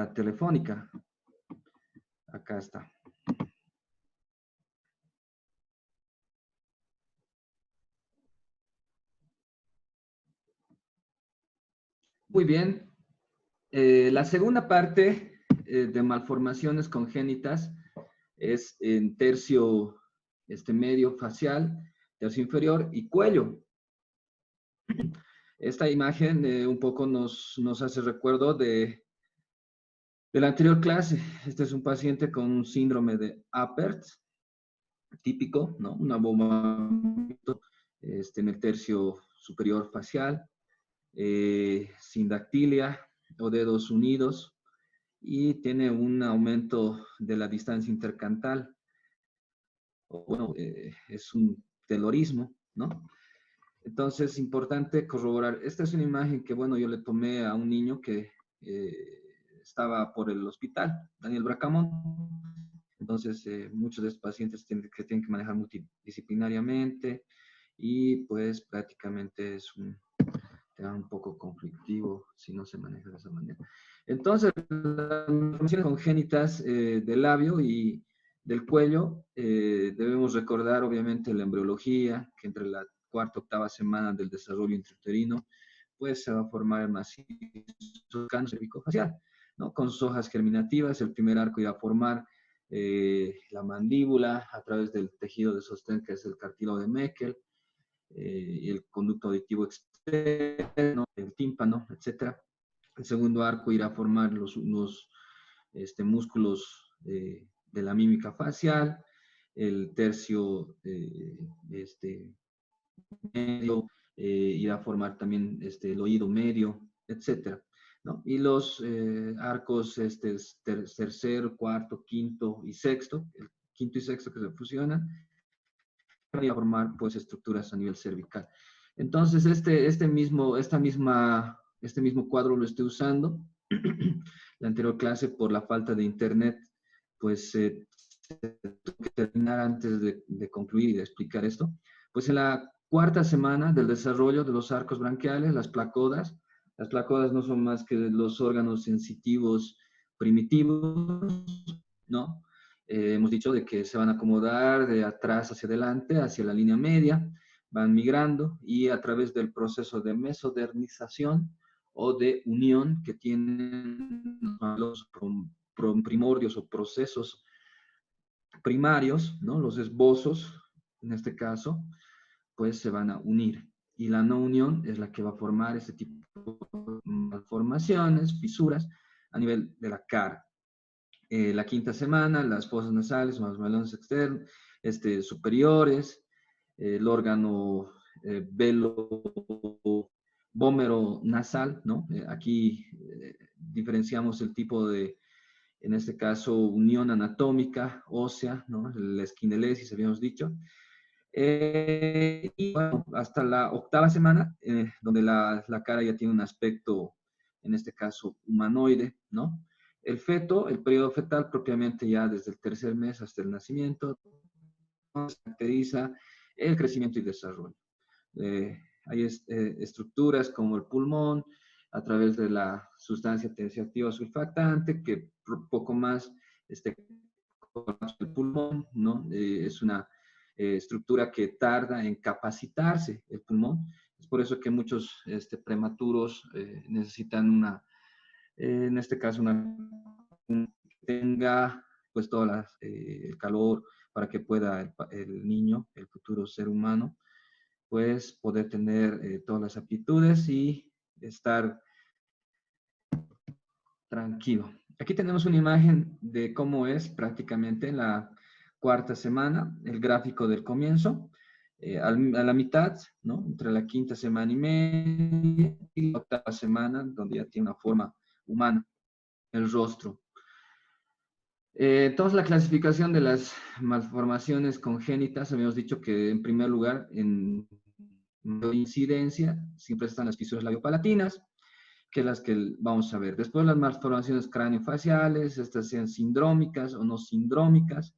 llamada telefónica. Acá está. Muy bien. La segunda parte de malformaciones congénitas es en tercio medio facial, tercio inferior y cuello. Esta imagen un poco nos hace recuerdo de la anterior clase. Este es un paciente con un síndrome de Apert, típico, ¿no? Una bomba en el tercio superior facial, sin dactilia o dedos unidos, y tiene un aumento de la distancia intercantal. Bueno, es un telorismo, ¿no? Entonces, es importante corroborar. Esta es una imagen que, bueno, yo le tomé a un niño que estaba por el hospital, Daniel Bracamón. Entonces, muchos de estos pacientes tienen que manejar multidisciplinariamente y, pues, prácticamente es un tema un poco conflictivo si no se maneja de esa manera. Entonces, las malformaciones congénitas del labio y del cuello, debemos recordar, obviamente, la embriología, que entre la cuarta y octava semana del desarrollo intrauterino, pues se va a formar el macizo cervicofacial, ¿no? Con sus hojas germinativas, el primer arco irá a formar la mandíbula a través del tejido de sostén, que es el cartílago de Meckel, y el conducto auditivo externo, el tímpano, etc. El segundo arco irá a formar los músculos de la mímica facial. El tercio medio irá a formar también el oído medio, etc., ¿no? Y los arcos tercero, cuarto, quinto y sexto, el quinto y sexto que se fusionan, van a formar pues estructuras a nivel cervical. Entonces, este mismo cuadro lo estoy usando. La anterior clase, por la falta de internet, pues tuve que terminar antes de concluir y de explicar esto. Pues en la cuarta semana del desarrollo de los arcos branquiales, las placodas no son más que los órganos sensitivos primitivos, ¿no? Hemos dicho de que se van a acomodar de atrás hacia adelante, hacia la línea media, van migrando y a través del proceso de mesodermización o de unión que tienen los primordios o procesos primarios, ¿no? Los esbozos, en este caso, pues se van a unir. Y la no unión es la que va a formar este tipo de malformaciones, fisuras, a nivel de la cara. La quinta semana, las fosas nasales, los melones externos, superiores, el órgano velo-vómero nasal, ¿no? Aquí diferenciamos el tipo de, en este caso, unión anatómica, ósea, ¿no? La esquinelesis, habíamos dicho. Y bueno, hasta la octava semana, donde la cara ya tiene un aspecto, en este caso, humanoide, ¿no? El feto, el periodo fetal, propiamente ya desde el tercer mes hasta el nacimiento, caracteriza el crecimiento y desarrollo. Hay estructuras como el pulmón, a través de la sustancia tensioactiva sulfactante, que poco más colapso del pulmón, ¿no? Es una estructura que tarda en capacitarse el pulmón. Es por eso que muchos prematuros necesitan en este caso, que tenga pues todo el calor para que pueda el niño, el futuro ser humano, pues poder tener todas las aptitudes y estar tranquilo. Aquí tenemos una imagen de cómo es prácticamente la cuarta semana, el gráfico del comienzo, a la mitad, ¿no? Entre la quinta semana y media y la octava semana, donde ya tiene una forma humana, el rostro. Entonces, la clasificación de las malformaciones congénitas, habíamos dicho que en primer lugar, en incidencia, siempre están las fisuras labiopalatinas, que las que vamos a ver. Después las malformaciones craneofaciales, estas sean sindrómicas o no sindrómicas,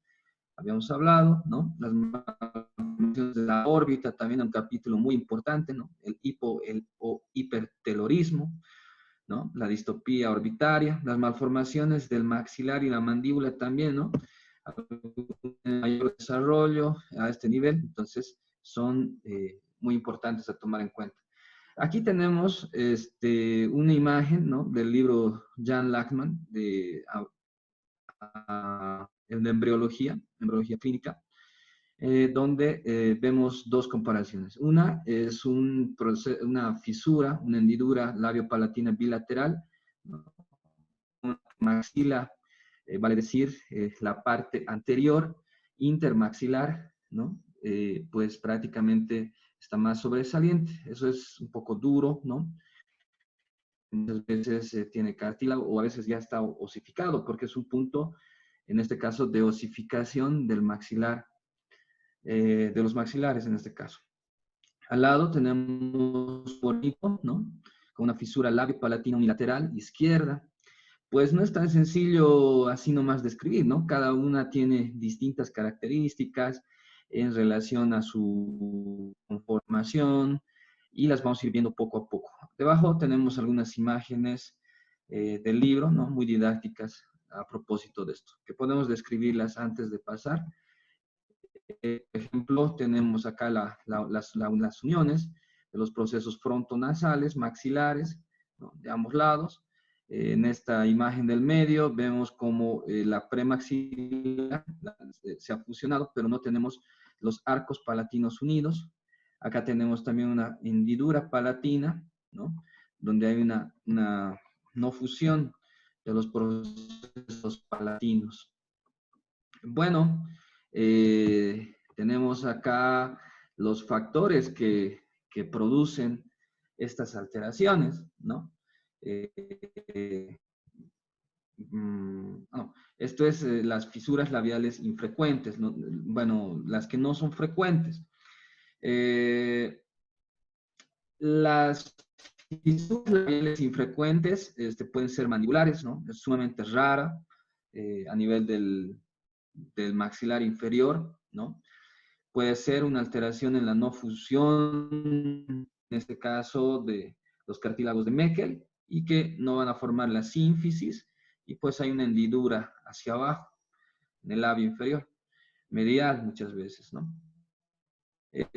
habíamos hablado, ¿no? Las malformaciones de la órbita, también un capítulo muy importante, ¿no? El hipertelorismo. ¿no? La distopía orbitaria, las malformaciones del maxilar y la mandíbula también, ¿no? Mayor desarrollo a este nivel, entonces son muy importantes a tomar en cuenta. Aquí tenemos una imagen, ¿no? Del libro Jan Lachman de embriología clínica, donde vemos dos comparaciones. Una es una fisura, una hendidura labiopalatina bilateral, ¿no? Una maxila, vale decir, la parte anterior intermaxilar, ¿no? Pues prácticamente está más sobresaliente. Eso es un poco duro, ¿no? Muchas veces tiene cartílago o a veces ya está osificado porque es un punto, en este caso, de osificación del maxilar, de los maxilares en este caso. Al lado tenemos bonito, ¿no? Con una fisura labio-palatina unilateral izquierda. Pues no es tan sencillo así nomás describir, ¿no? Cada una tiene distintas características en relación a su conformación y las vamos a ir viendo poco a poco. Debajo tenemos algunas imágenes del libro, ¿no? Muy didácticas a propósito de esto, que podemos describirlas antes de pasar. Por ejemplo, tenemos acá las uniones de los procesos frontonasales, maxilares, ¿no? De ambos lados. En esta imagen del medio vemos como la premaxilar se ha fusionado, pero no tenemos los arcos palatinos unidos. Acá tenemos también una hendidura palatina, ¿no? Donde hay una no fusión de los procesos palatinos. Bueno, tenemos acá los factores que producen estas alteraciones, ¿no? No, esto es las fisuras labiales infrecuentes, ¿no? Bueno, las que no son frecuentes. Las fisuras labiales infrecuentes pueden ser mandibulares, ¿no? Es sumamente rara a nivel del maxilar inferior, ¿no? Puede ser una alteración en la no fusión, en este caso de los cartílagos de Meckel, y que no van a formar la sínfisis, y pues hay una hendidura hacia abajo, en el labio inferior, medial muchas veces, ¿no?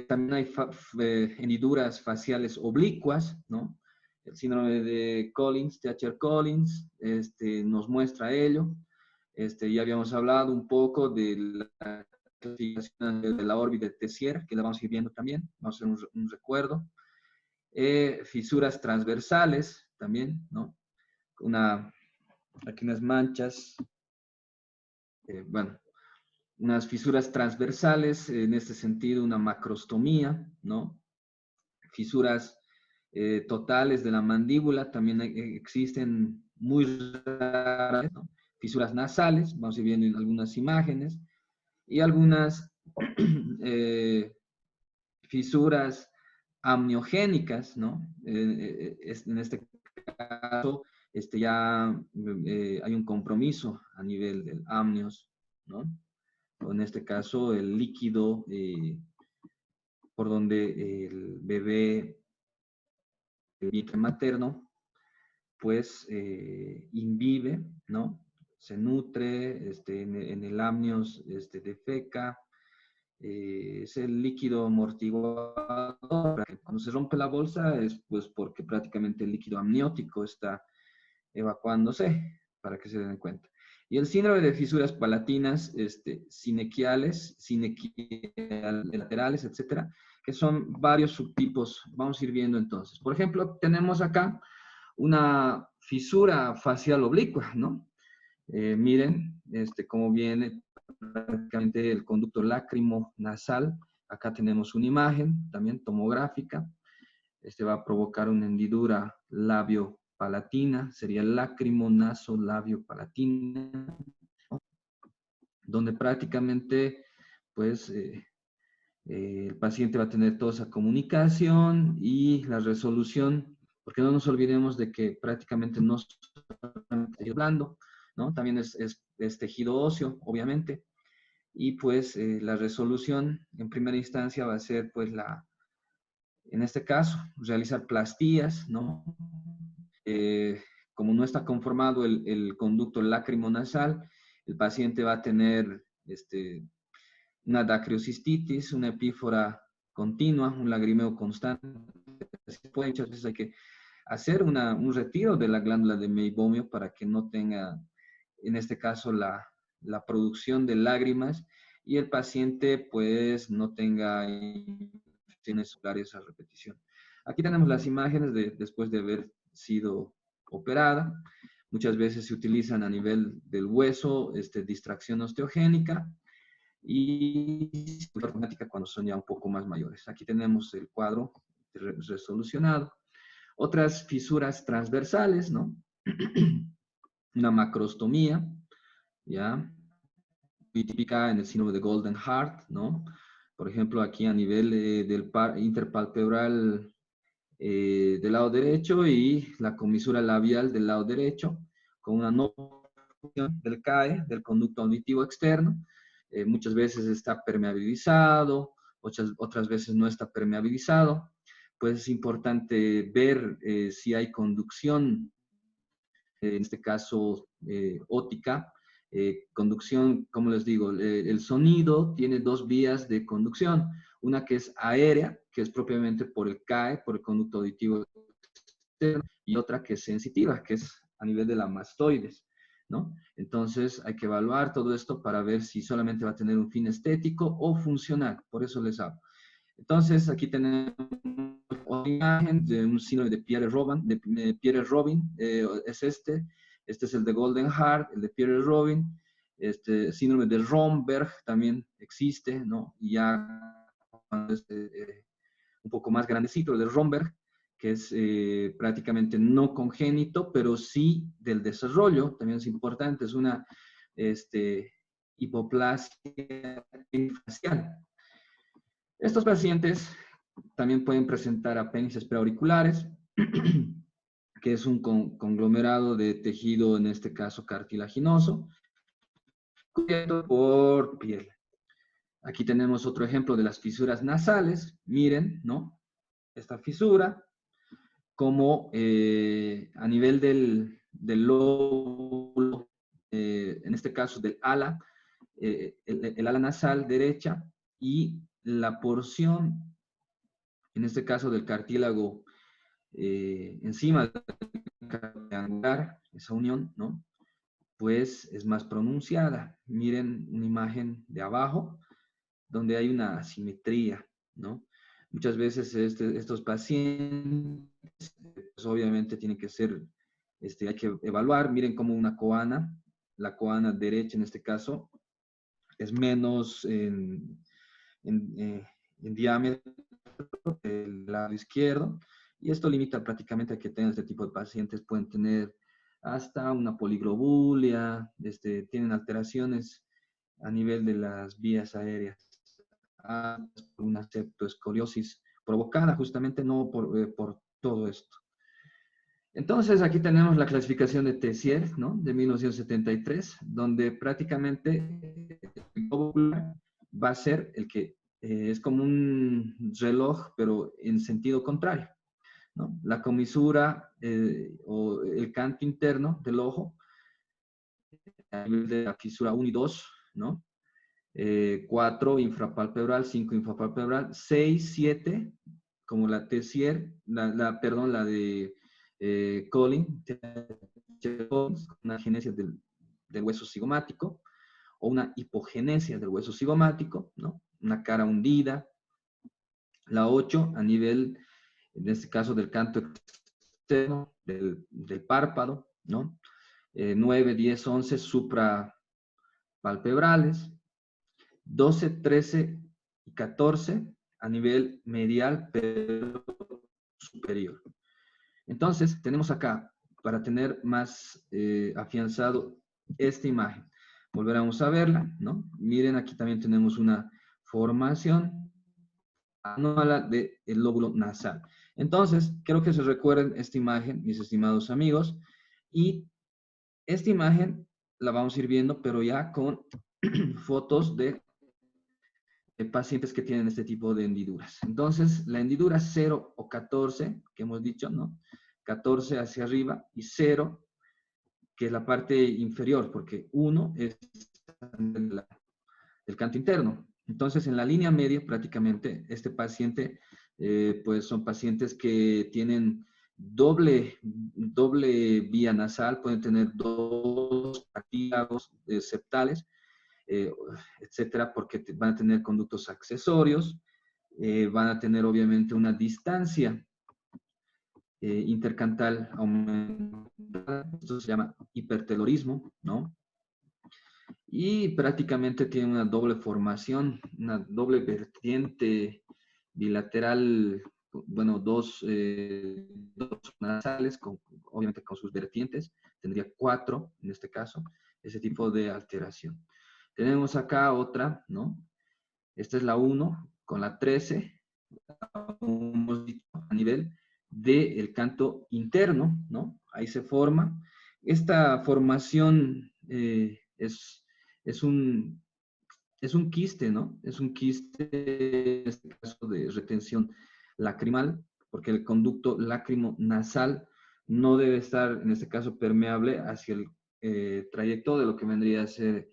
También hay hendiduras faciales oblicuas, ¿no? El síndrome de Collins, Treacher-Collins, nos muestra ello. Ya habíamos hablado un poco de la clasificación de la órbita de Tessier, que la vamos a ir viendo también, vamos a hacer un recuerdo. Fisuras transversales también, ¿no? Aquí unas manchas, bueno, unas fisuras transversales, en este sentido una macrostomía, ¿no? Fisuras totales de la mandíbula también existen muy raras, ¿no? Fisuras nasales, vamos a ir viendo en algunas imágenes, y algunas fisuras amniogénicas, ¿no? En este caso, ya hay un compromiso a nivel del amnios, ¿no? O en este caso, el líquido por donde el bebé, el vientre materno, pues imbibe, ¿no? Se nutre, en el amnios defeca, es el líquido amortiguador. Cuando se rompe la bolsa es pues porque prácticamente el líquido amniótico está evacuándose, para que se den cuenta. Y el síndrome de fisuras palatinas, sinequiales, laterales, etcétera, que son varios subtipos. Vamos a ir viendo entonces. Por ejemplo, tenemos acá una fisura facial oblicua, ¿no? Miren, cómo viene prácticamente el conducto lácrimo-nasal. Acá tenemos una imagen, también tomográfica. Va a provocar una hendidura labio-palatina, sería lácrimo-naso-labio-palatina, ¿no? Donde prácticamente, pues, el paciente va a tener toda esa comunicación y la resolución, porque no nos olvidemos de que prácticamente no es tejido blando, ¿no? También es tejido óseo, obviamente, y pues la resolución en primera instancia va a ser pues en este caso, realizar plastías, ¿no? como no está conformado el conducto lacrimonasal, el paciente va a tener una dacriocistitis, una epífora continua, un lagrimeo constante. Muchas veces hay que hacer un retiro de la glándula de meibomio para que no tenga, en este caso, la producción de lágrimas y el paciente pues no tenga infecciones oculares a repetición. Aquí tenemos las imágenes después de haber sido operada. Muchas veces se utilizan a nivel del hueso, distracción osteogénica y automática cuando son ya un poco más mayores. Aquí tenemos el cuadro resolucionado. Otras fisuras transversales, ¿no? Una macrostomía, ¿ya? Típica en el síndrome de Golden Heart, ¿no? Por ejemplo, aquí a nivel del interpalpebral del lado derecho y la comisura labial del lado derecho, con una no función del CAE, del conducto auditivo externo. Muchas veces está permeabilizado, otras veces no está permeabilizado. Pues es importante ver si hay conducción, en este caso óptica. Conducción, como les digo, el sonido tiene dos vías de conducción. Una que es aérea, que es propiamente por el CAE, por el conducto auditivo externo, y otra que es sensitiva, que es a nivel de la mastoides, ¿no? Entonces hay que evaluar todo esto para ver si solamente va a tener un fin estético o funcional. Por eso les hablo. Entonces aquí tenemos una imagen de un síndrome de Pierre-Robin, es este. Este es el de Golden Heart, el de Pierre-Robin. Este síndrome de Romberg también existe, ¿no? Y ya un poco más grandecito, el de Romberg, que es prácticamente no congénito, pero sí del desarrollo, también es importante, es una hipoplasia facial. Estos pacientes también pueden presentar apéndices preauriculares, que es un conglomerado de tejido, en este caso cartilaginoso, cubierto por piel. Aquí tenemos otro ejemplo de las fisuras nasales. Miren, ¿no? Esta fisura, como a nivel del lóbulo, en este caso del ala, el ala nasal derecha y la porción, en este caso del cartílago encima del angular, esa unión, ¿no? Pues es más pronunciada. Miren una imagen de abajo, donde hay una asimetría, ¿no? Muchas veces estos pacientes, pues obviamente tienen que ser, hay que evaluar. Miren cómo una coana, la coana derecha en este caso, es menos en diámetro del lado izquierdo, y esto limita prácticamente a que tengan este tipo de pacientes, pueden tener hasta una poliglobulia, tienen alteraciones a nivel de las vías aéreas, una septoescoliosis provocada justamente no por todo esto. Entonces, aquí tenemos la clasificación de Tessier, ¿no? De 1973, donde prácticamente el globo ocular va a ser el que es como un reloj, pero en sentido contrario, ¿no? La comisura o el canto interno del ojo, a nivel de la fisura 1 y 2, ¿no? 4 infrapalpebral, 5 infrapalpebral, 6, 7, como la Tessier, perdón, la de Collin, una genesia del hueso cigomático, o una hipogenesia del hueso cigomático, ¿no? Una cara hundida. La 8 a nivel, en este caso, del canto externo, del párpado, ¿no? 9, 10, 11 suprapalpebrales. 12, 13 y 14 a nivel medial, pero superior. Entonces, tenemos acá, para tener más afianzado esta imagen, volveremos a verla, ¿no? Miren, aquí también tenemos una formación anómala del lóbulo nasal. Entonces, quiero que se recuerden esta imagen, mis estimados amigos, y esta imagen la vamos a ir viendo, pero ya con fotos de pacientes que tienen este tipo de hendiduras. Entonces, la hendidura 0 o 14, que hemos dicho, ¿no? 14 hacia arriba y 0, que es la parte inferior, porque 1 es el canto interno. Entonces, en la línea media, prácticamente, este paciente, pues son pacientes que tienen doble vía nasal, pueden tener dos cartílagos septales, etcétera, porque van a tener conductos accesorios, van a tener obviamente una distancia intercantal aumentada. Esto se llama hipertelorismo, ¿no? Y prácticamente tiene una doble formación, una doble vertiente bilateral, bueno, dos nasales, obviamente con sus vertientes, tendría 4 en este caso, ese tipo de alteración. Tenemos acá otra, ¿no? Esta es la 1 con la 13, a nivel del canto interno, ¿no? Ahí se forma. Esta formación es un, es un quiste, ¿no? Es un quiste, en este caso, de retención lacrimal, porque el conducto lácrimo-nasal no debe estar, en este caso, permeable hacia el trayecto de lo que vendría a ser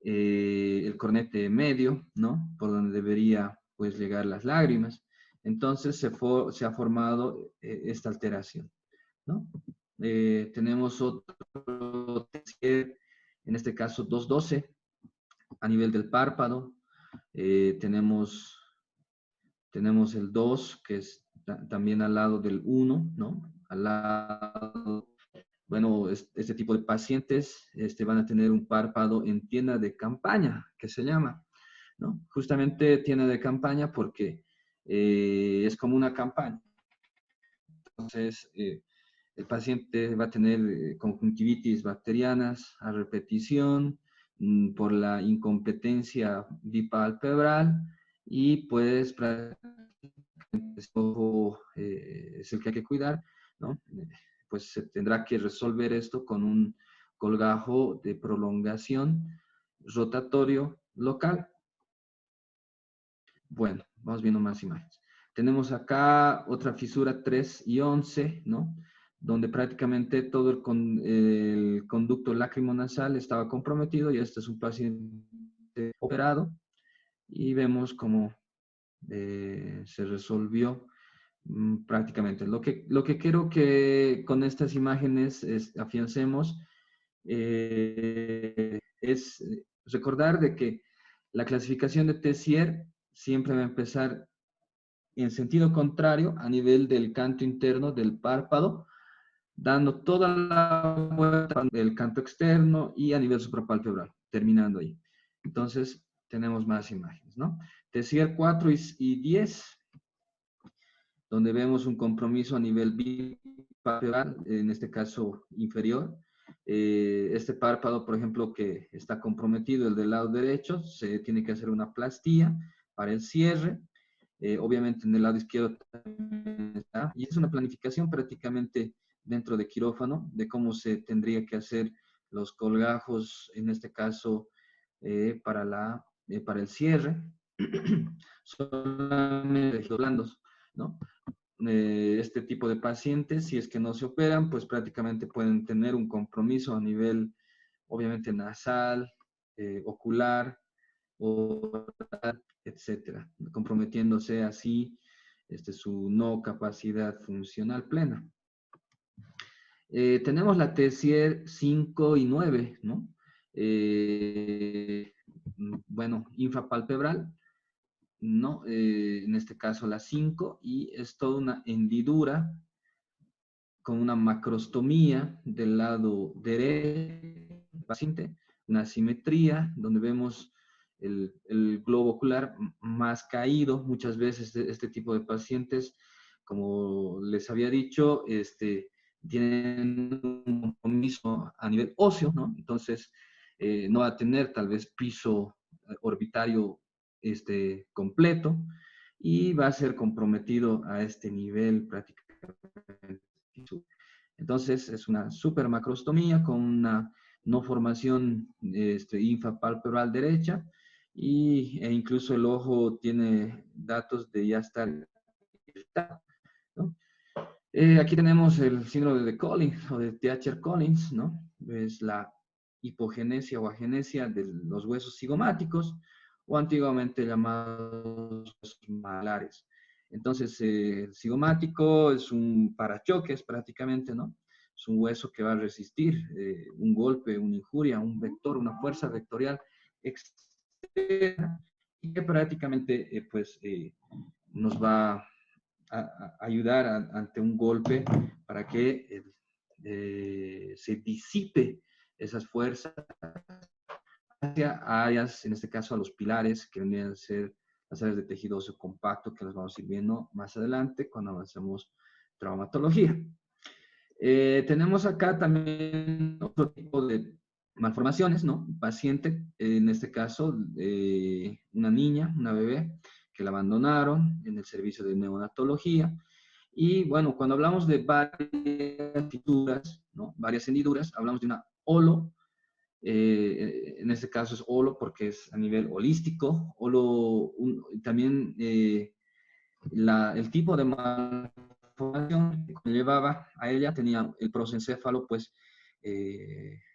el cornete medio, ¿no? Por donde debería, pues, llegar las lágrimas. Entonces se ha formado esta alteración, ¿no? Tenemos otro, en este caso 212, a nivel del párpado. Tenemos el 2, que es también al lado del 1, ¿no? Al lado, bueno, este tipo de pacientes van a tener un párpado en tienda de campaña, que se llama, ¿no? Justamente tienda de campaña porque es como una campaña. Entonces, el paciente va a tener conjuntivitis bacterianas a repetición por la incompetencia bipalpebral y pues ese ojo es el que hay que cuidar, ¿no? Pues se tendrá que resolver esto con un colgajo de prolongación rotatorio local. Bueno, vamos viendo más imágenes. Tenemos acá otra fisura 3 y 11, ¿no? Donde prácticamente todo el conducto lácrimo-nasal estaba comprometido y este es un paciente operado y vemos cómo se resolvió prácticamente. Lo que quiero que con estas imágenes afiancemos es recordar de que la clasificación de Tessier siempre va a empezar en sentido contrario a nivel del canto interno del párpado, dando toda la vuelta del canto externo y a nivel suprapalpebral, terminando ahí. Entonces, tenemos más imágenes, ¿no? Tessier 4 y 10, donde vemos un compromiso a nivel bipalpebral, en este caso inferior. Este párpado, por ejemplo, que está comprometido, el del lado derecho, se tiene que hacer una plastía para el cierre. Obviamente en el lado izquierdo también está. Y es una planificación prácticamente dentro de quirófano de cómo se tendría que hacer los colgajos, en este caso, para el cierre. Solamente blandos, ¿no? Este tipo de pacientes, si es que no se operan, pues prácticamente pueden tener un compromiso a nivel, obviamente, nasal, ocular, oral, etcétera, comprometiéndose así su no capacidad funcional plena. Tenemos la Tessier 5 y 9, ¿no? Bueno, infrapalpebral, ¿no? En este caso la 5, y es toda una hendidura con una macrostomía del lado derecho del paciente, una asimetría donde vemos el globo ocular más caído. Muchas veces este tipo de pacientes, como les había dicho, tienen un compromiso a nivel óseo, ¿no? Entonces, no va a tener tal vez piso orbitario completo y va a ser comprometido a este nivel prácticamente. Entonces, es una supermacrostomía con una no formación infrapalpebral derecha e incluso el ojo tiene datos de ya estar irritado, ¿no? Aquí tenemos el síndrome de Collins o de Treacher-Collins, ¿no? Es la hipogenesia o agenesia de los huesos cigomáticos, o antiguamente llamados huesos malares. Entonces, el cigomático es un parachoques prácticamente, ¿no? Es un hueso que va a resistir un golpe, una injuria, un vector, una fuerza vectorial externa y que prácticamente nos va ayudar ante un golpe para que se disipe esas fuerzas hacia áreas, en este caso a los pilares, que vendrían a ser las áreas de tejido óseo compacto, que las vamos a ir viendo más adelante cuando avancemos traumatología. Tenemos acá también otro tipo de malformaciones, ¿no? Un paciente, en este caso, una niña, una bebé, que la abandonaron en el servicio de neonatología. Y bueno, cuando hablamos de varias fisuras, ¿no? Varias hendiduras, hablamos de una holo. En este caso es holo porque es a nivel holístico. También el tipo de malformación que conllevaba a ella tenía el prosencéfalo pues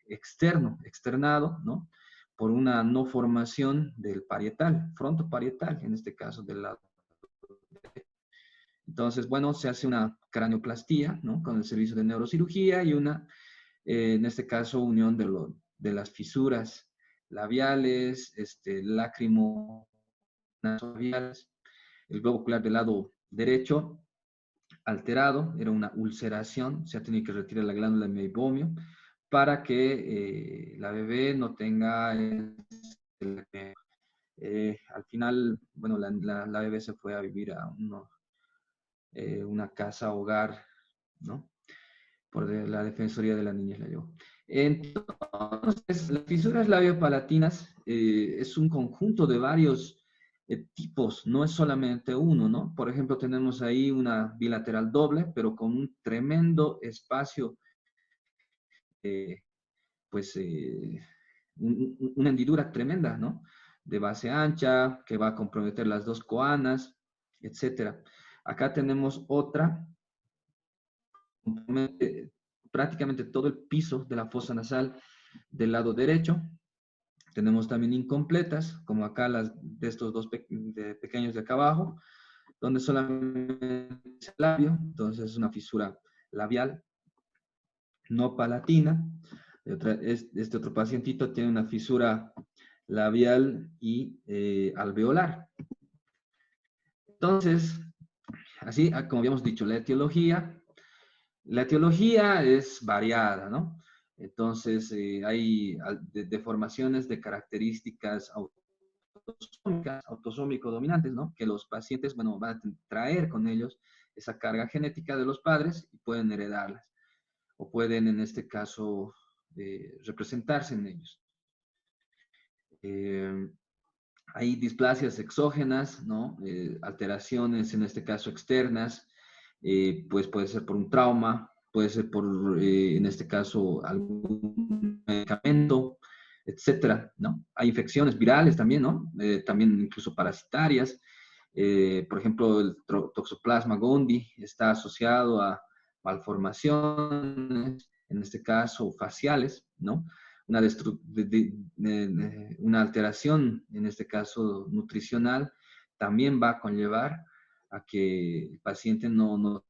externado, ¿no? Por una no formación del parietal, frontoparietal, en este caso del lado. Entonces, bueno, se hace una cranioplastía, ¿no? Con el servicio de neurocirugía y una, en este caso, unión de las fisuras labiales, lacrimo-nasolabiales, el globo ocular del lado derecho alterado, era una ulceración, se ha tenido que retirar la glándula de meibomio para que la bebé no tenga al final, bueno, la bebé se fue a vivir a una casa hogar, ¿no? Por la Defensoría de la Niñez la llevó. Entonces, las fisuras labiopalatinas es un conjunto de varios tipos, no es solamente uno, ¿no? Por ejemplo, tenemos ahí una bilateral doble, pero con un tremendo espacio, eh, pues, una hendidura tremenda, ¿no? De base ancha, que va a comprometer las dos coanas, etcétera. Acá tenemos otra, prácticamente todo el piso de la fosa nasal del lado derecho. Tenemos también incompletas, como acá las de estos dos pequeños de acá abajo, donde solamente es el labio, entonces es una fisura labial, no palatina. Este otro pacientito tiene una fisura labial y alveolar. Entonces, así como habíamos dicho, la etiología es variada, ¿no? Entonces, hay deformaciones de características autosómico-dominantes, ¿no? Que los pacientes, bueno, van a traer con ellos esa carga genética de los padres y pueden heredarlas. O pueden, en este caso, representarse en ellos. Hay displasias exógenas, ¿no? Alteraciones, en este caso, externas, pues puede ser por un trauma, puede ser por, en este caso, algún medicamento, etcétera, ¿no? Hay infecciones virales también, ¿no? También incluso parasitarias. Por ejemplo, el Toxoplasma gondii está asociado a malformaciones, en este caso faciales, ¿no? Una alteración, en este caso nutricional, también va a conllevar a que el paciente no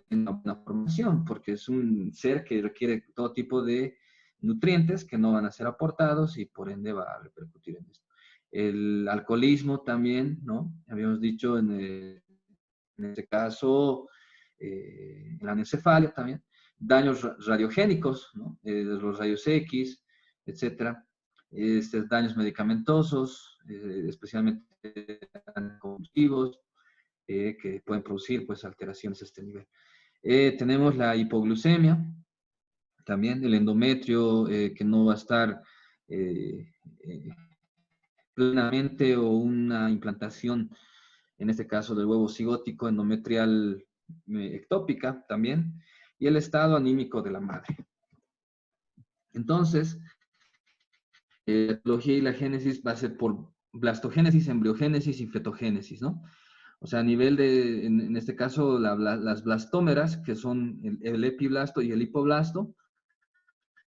tenga una formación, porque es un ser que requiere todo tipo de nutrientes que no van a ser aportados y por ende va a repercutir en esto. El alcoholismo también, ¿no? Habíamos dicho en este caso, la anencefalia también, daños radiogénicos, ¿no? Los rayos X, etcétera, daños medicamentosos, especialmente anticonvulsivos, que pueden producir pues, alteraciones a este nivel. Tenemos la hipoglucemia, también el endometrio que no va a estar plenamente o una implantación, en este caso del huevo cigótico, endometrial ectópica también, y el estado anímico de la madre. Entonces, la etiología y la génesis va a ser por blastogénesis, embriogénesis y fetogénesis, ¿no? O sea, a nivel de, en este caso, las blastómeras, que son el epiblasto y el hipoblasto,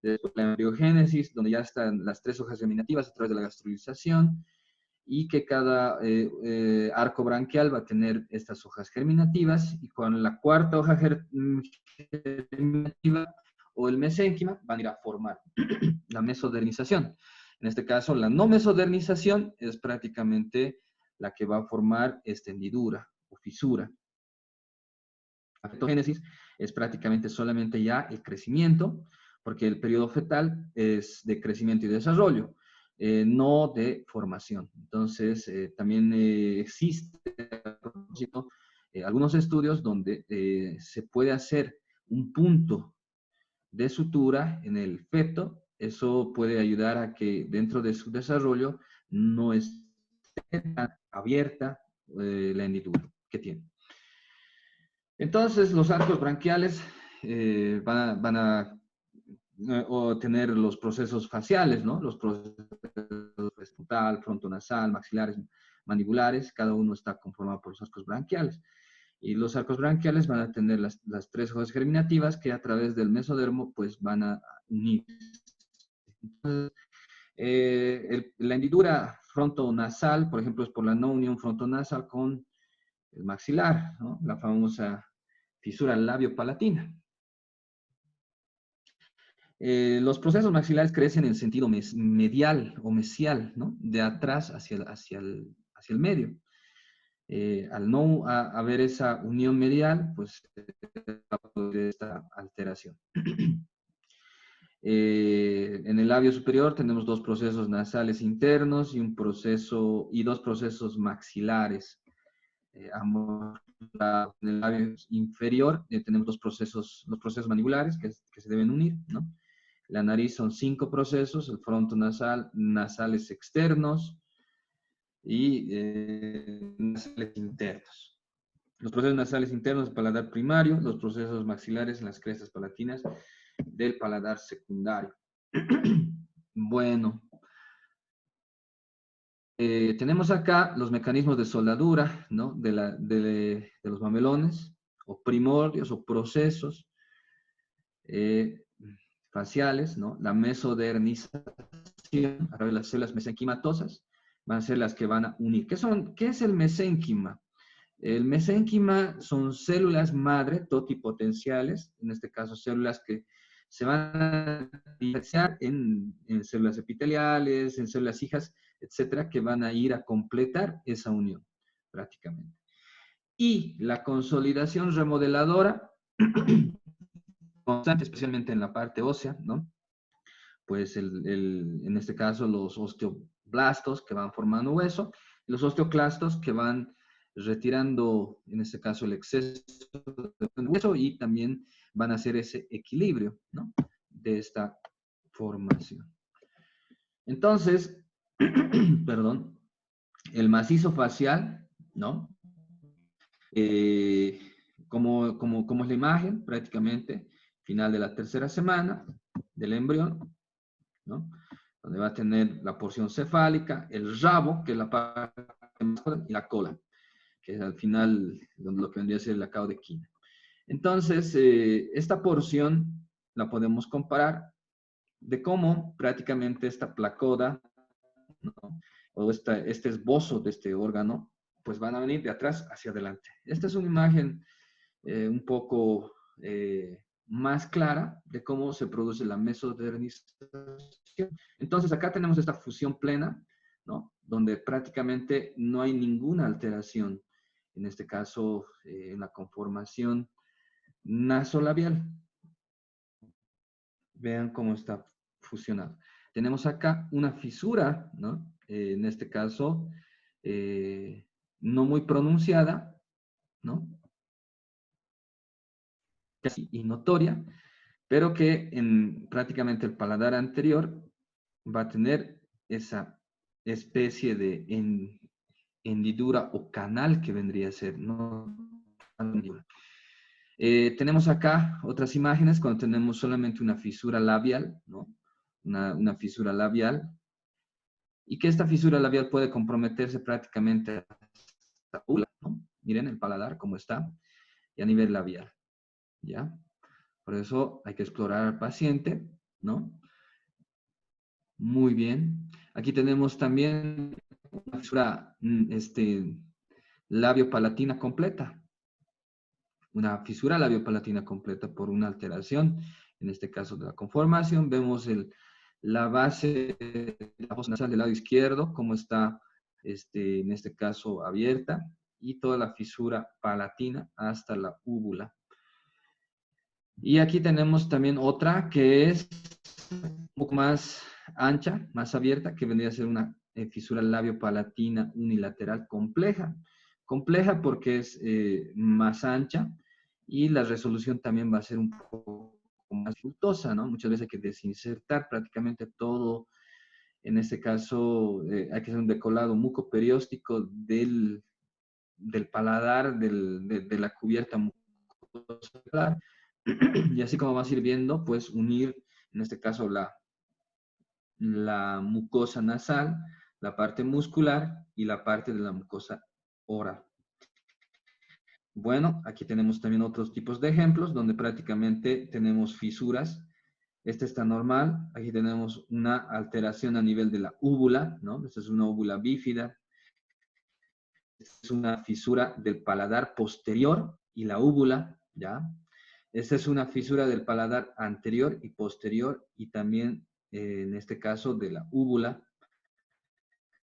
después la embriogénesis, donde ya están las 3 hojas germinativas a través de la gastrolización, y que cada arco branquial va a tener estas hojas germinativas, y con la cuarta hoja germinativa o el mesénquima van a ir a formar la mesodernización. En este caso, la no mesodernización es prácticamente la que va a formar esta hendidura o fisura. La fetogénesis es prácticamente solamente ya el crecimiento, porque el periodo fetal es de crecimiento y desarrollo, no de formación. Entonces, también existe a propósito, algunos estudios donde se puede hacer un punto de sutura en el feto. Eso puede ayudar a que dentro de su desarrollo no esté tan abierta la hendidura que tiene. Entonces, los arcos branquiales van a tener los procesos faciales, ¿no? Los procesos frontal, frontonasal, maxilares, mandibulares, cada uno está conformado por los arcos branquiales. Y los arcos branquiales van a tener las 3 hojas germinativas que a través del mesodermo pues van a unirse. Entonces, la hendidura frontonasal, por ejemplo, es por la no unión frontonasal con el maxilar, ¿no? La famosa fisura labio-palatina. Los procesos maxilares crecen en sentido medial o mesial, ¿no? De atrás hacia el medio. Al no haber esa unión medial, pues va a haber esta alteración. En el labio superior tenemos 2 procesos nasales internos y y 2 procesos maxilares. Ambos en el labio inferior tenemos los procesos mandibulares que se deben unir, ¿no? La nariz son 5 procesos, el frontonasal, nasales externos y nasales internos. Los procesos nasales internos del paladar primario, los procesos maxilares en las crestas palatinas del paladar secundario. Bueno, tenemos acá los mecanismos de soldadura, ¿no? de los mamelones, o primordios, o procesos faciales, ¿no? La mesodernización a través de las células mesenquimatosas van a ser las que van a unir. ¿Qué es el mesénquima? El mesénquima son células madre totipotenciales, en este caso células que se van a diferenciar en células epiteliales, en células hijas, etcétera, que van a ir a completar esa unión, prácticamente. Y la consolidación remodeladora, constante, especialmente en la parte ósea, ¿no? Pues en este caso los osteoblastos que van formando hueso, y los osteoclastos que van retirando, en este caso, el exceso de hueso y también van a hacer ese equilibrio, ¿no? De esta formación. Entonces, perdón, el macizo facial, ¿no? Como es la imagen, prácticamente, final de la 3ª semana del embrión, ¿no? Donde va a tener la porción cefálica, el rabo, que es la parte más, y la cola, que es al final lo que vendría a ser el acabo de quina. Entonces, esta porción la podemos comparar de cómo prácticamente esta placoda, ¿no? O este esbozo de este órgano, pues van a venir de atrás hacia adelante. Esta es una imagen un poco más clara de cómo se produce la mesodernización. Entonces, acá tenemos esta fusión plena, ¿no? Donde prácticamente no hay ninguna alteración, en este caso, en la conformación nasolabial. Vean cómo está fusionado. Tenemos acá una fisura, ¿no? En este caso, no muy pronunciada, ¿no? Casi notoria, pero que en prácticamente el paladar anterior va a tener esa especie de hendidura o canal que vendría a ser, ¿no? Tenemos acá otras imágenes cuando tenemos solamente una fisura labial, ¿no? Una fisura labial, y que esta fisura labial puede comprometerse prácticamente hasta la ula, ¿no? Miren el paladar cómo está, y a nivel labial, ¿ya? Por eso hay que explorar al paciente, ¿no? Muy bien. Aquí tenemos también una fisura labiopalatina completa. Una fisura labiopalatina completa por una alteración, en este caso de la conformación. Vemos la base de la fosa nasal del lado izquierdo, cómo está, en este caso, abierta, y toda la fisura palatina hasta la úvula. Y aquí tenemos también otra que es un poco más ancha, más abierta, que vendría a ser una fisura labiopalatina unilateral compleja. Compleja porque es más ancha y la resolución también va a ser un poco más dificultosa, ¿no? Muchas veces hay que desinsertar prácticamente todo. En este caso, hay que hacer un decolado mucoperióstico del paladar, de la cubierta mucosa. Y así como vas a ir viendo, pues unir, en este caso, la mucosa nasal, la parte muscular y la parte de la mucosa oral. Bueno, aquí tenemos también otros tipos de ejemplos donde prácticamente tenemos fisuras. Este está normal. Aquí tenemos una alteración a nivel de la úvula, ¿no? Esta es una úvula bífida. Esta es una fisura del paladar posterior y la úvula, ¿ya? Esta es una fisura del paladar anterior y posterior y también, en este caso, de la úvula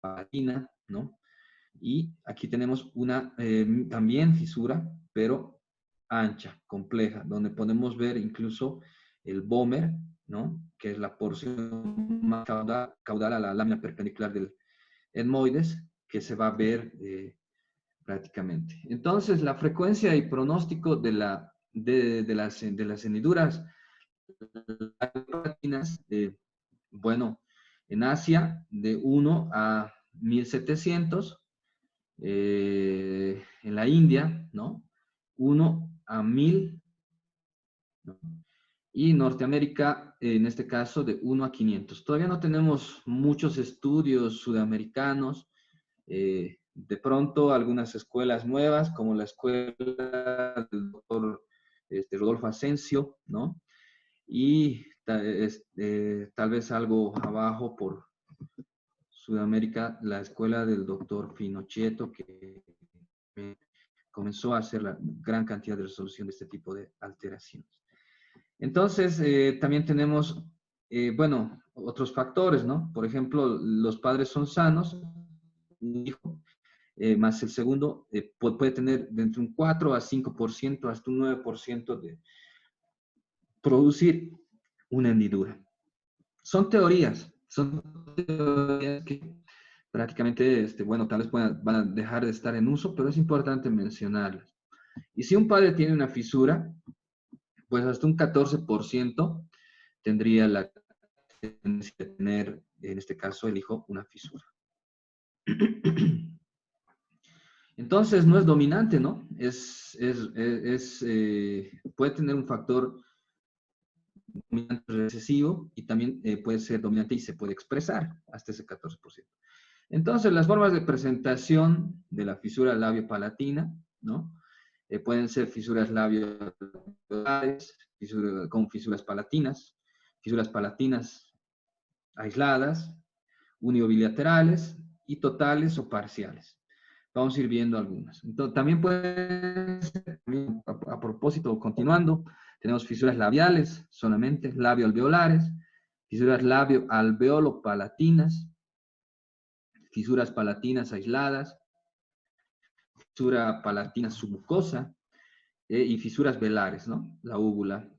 palatina, ¿no? Y aquí tenemos una también fisura, pero ancha, compleja, donde podemos ver incluso el vómer, ¿no? Que es la porción más caudal a la lámina perpendicular del etmoides, que se va a ver prácticamente. Entonces, la frecuencia y pronóstico de las hendiduras palatinas, bueno, en Asia, de 1 a 1700, en la India, ¿no? 1 a 1000, ¿no? Y Norteamérica, en este caso, de 1 a 500. Todavía no tenemos muchos estudios sudamericanos. De pronto, algunas escuelas nuevas, como la escuela del doctor Rodolfo Asensio, ¿no? Y tal vez algo abajo por Sudamérica, la escuela del doctor Finocchietto, que comenzó a hacer la gran cantidad de resolución de este tipo de alteraciones. Entonces, también tenemos, bueno, otros factores, ¿no? Por ejemplo, los padres son sanos, un hijo, más el segundo, puede tener de entre un 4 a 5% hasta un 9% de producir una hendidura. Son teorías que prácticamente, bueno, tal vez van a dejar de estar en uso, pero es importante mencionarlas. Y si un padre tiene una fisura, pues hasta un 14% tendría la tendencia de tener, en este caso, el hijo, una fisura. Entonces, no es dominante, ¿no? Puede tener un factor dominante recesivo y también puede ser dominante y se puede expresar hasta ese 14%. Entonces, las formas de presentación de la fisura labiopalatina, ¿no? Pueden ser fisuras labiales, con fisuras palatinas aisladas, uniobilaterales y totales o parciales. Vamos a ir viendo algunas. Entonces, también puede ser, a propósito, continuando, tenemos fisuras labiales solamente, labioalveolares, fisuras labioalveolo-palatinas, fisuras palatinas aisladas, fisura palatina submucosa y fisuras velares, ¿no? La úvula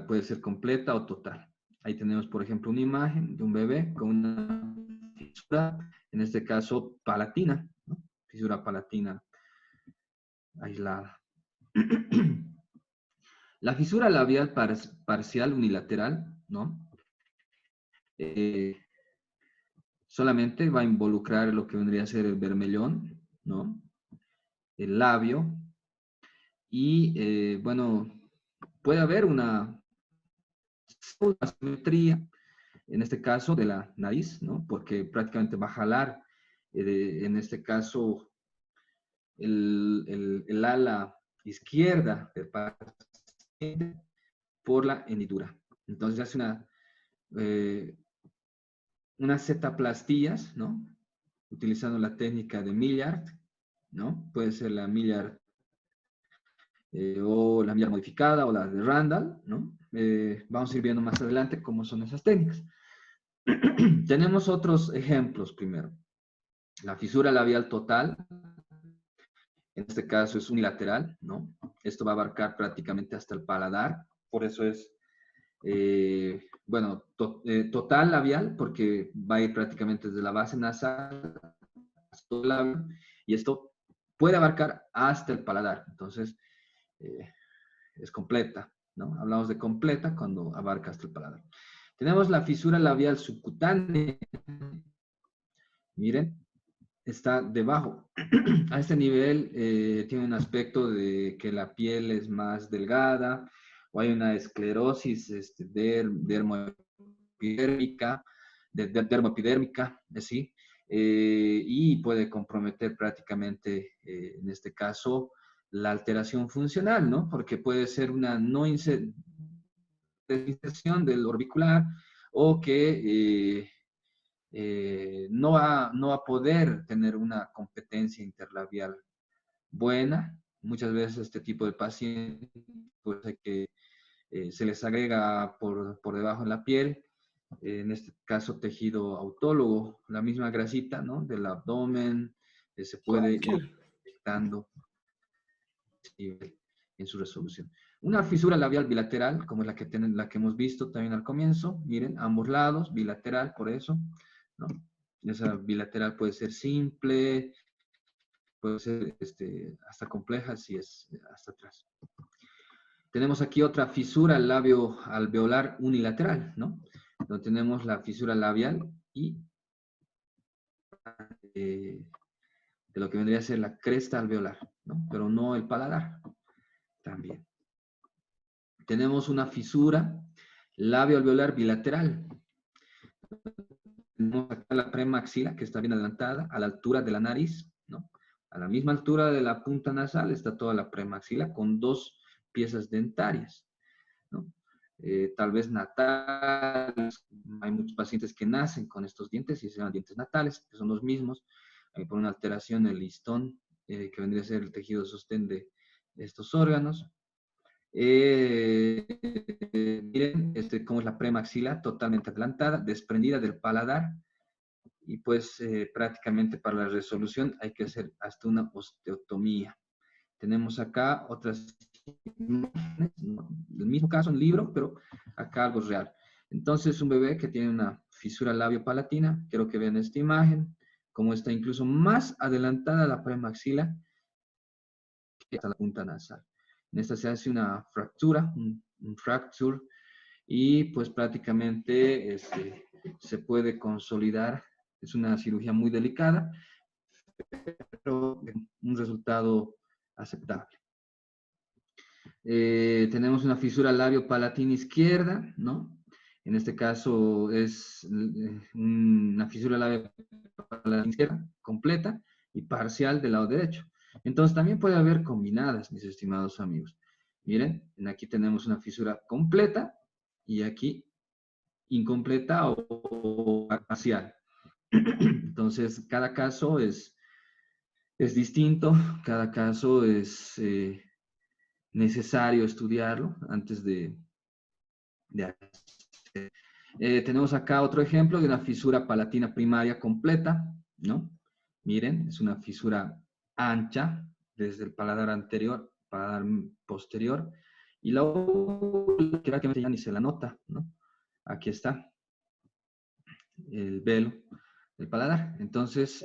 puede ser completa o total. Ahí tenemos, por ejemplo, una imagen de un bebé con una fisura, en este caso palatina, ¿no? Fisura palatina aislada. La fisura labial parcial unilateral, ¿no? Solamente va a involucrar lo que vendría a ser el bermellón, ¿no? El labio. Y, bueno, puede haber una asimetría, en este caso, de la nariz, ¿no? Porque prácticamente va a jalar, en este caso, el ala izquierda del paciente por la hendidura. Entonces hace unas setaplastías, ¿no? Utilizando la técnica de Millard, ¿no? Puede ser la Millard o la Millard modificada o la de Randall, ¿no? Vamos a ir viendo más adelante cómo son esas técnicas. Tenemos otros ejemplos primero. La fisura labial total, en este caso es unilateral, ¿no? Esto va a abarcar prácticamente hasta el paladar, por eso es, bueno, total labial, porque va a ir prácticamente desde la base nasal hasta todo el labio, y esto puede abarcar hasta el paladar, entonces es completa, ¿no? Hablamos de completa cuando abarca hasta el paladar. Tenemos la fisura labial subcutánea, miren, está debajo. A este nivel tiene un aspecto de que la piel es más delgada o hay una esclerosis dermoepidérmica, ¿sí? Y puede comprometer prácticamente, en este caso, la alteración funcional, ¿no? Porque puede ser una no inserción del orbicular o que no va a poder tener una competencia interlabial buena. Muchas veces este tipo de pacientes puede que se les agrega por debajo en la piel, en este caso tejido autólogo, la misma grasita, ¿no? Del abdomen, se puede ir afectando en su resolución. Una fisura labial bilateral, como es la que hemos visto también al comienzo, miren, ambos lados, bilateral, por eso, ¿no? Esa bilateral puede ser simple, puede ser hasta compleja si es hasta atrás. Tenemos aquí otra fisura labio alveolar unilateral, ¿no? Donde tenemos la fisura labial y de lo que vendría a ser la cresta alveolar, ¿no? Pero no el paladar, también. Tenemos una fisura labio alveolar bilateral. Tenemos acá la premaxila, que está bien adelantada, a la altura de la nariz, ¿no? A la misma altura de la punta nasal está toda la premaxila con dos piezas dentarias, ¿no? Tal vez natales, hay muchos pacientes que nacen con estos dientes y se llaman dientes natales, que son los mismos, por una alteración del listón, que vendría a ser el tejido de sostén de estos órganos. Miren cómo es la premaxila totalmente adelantada, desprendida del paladar, y pues prácticamente para la resolución hay que hacer hasta una osteotomía. Tenemos acá otras imágenes, ¿no? El mismo caso en libro, pero acá algo real. Entonces un bebé que tiene una fisura labio-palatina, quiero que vean esta imagen, cómo está incluso más adelantada la premaxila que hasta la punta nasal. En esta se hace una fractura, un fracture, y pues prácticamente se puede consolidar. Es una cirugía muy delicada, pero un resultado aceptable. Tenemos una fisura labio-palatina izquierda, ¿no? En este caso es una fisura labio-palatina izquierda completa y parcial del lado derecho. Entonces también puede haber combinadas, mis estimados amigos. Miren, aquí tenemos una fisura completa y aquí incompleta o parcial. Entonces, cada caso es distinto, cada caso es necesario estudiarlo antes de hacer. Tenemos acá otro ejemplo de una fisura palatina primaria completa, ¿no? Miren, es una fisura ancha desde el paladar anterior, paladar posterior, y la otra prácticamente ya ni se la nota, ¿no? Aquí está el velo del paladar. Entonces,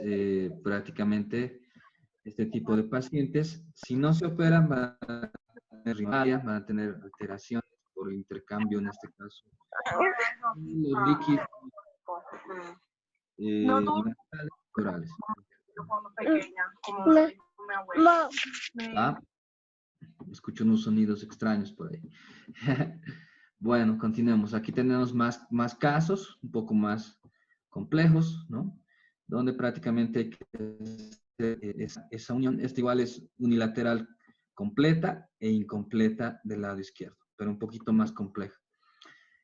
prácticamente este tipo de pacientes, si no se operan, van a tener rimaria, van a tener alteraciones por intercambio, en este caso, los líquidos orales. ¿Ah? Escucho unos sonidos extraños por ahí. Bueno, continuemos. Aquí tenemos más casos, un poco más complejos, ¿no? Donde prácticamente hay que esa unión. Esta igual es unilateral completa e incompleta del lado izquierdo, pero un poquito más compleja.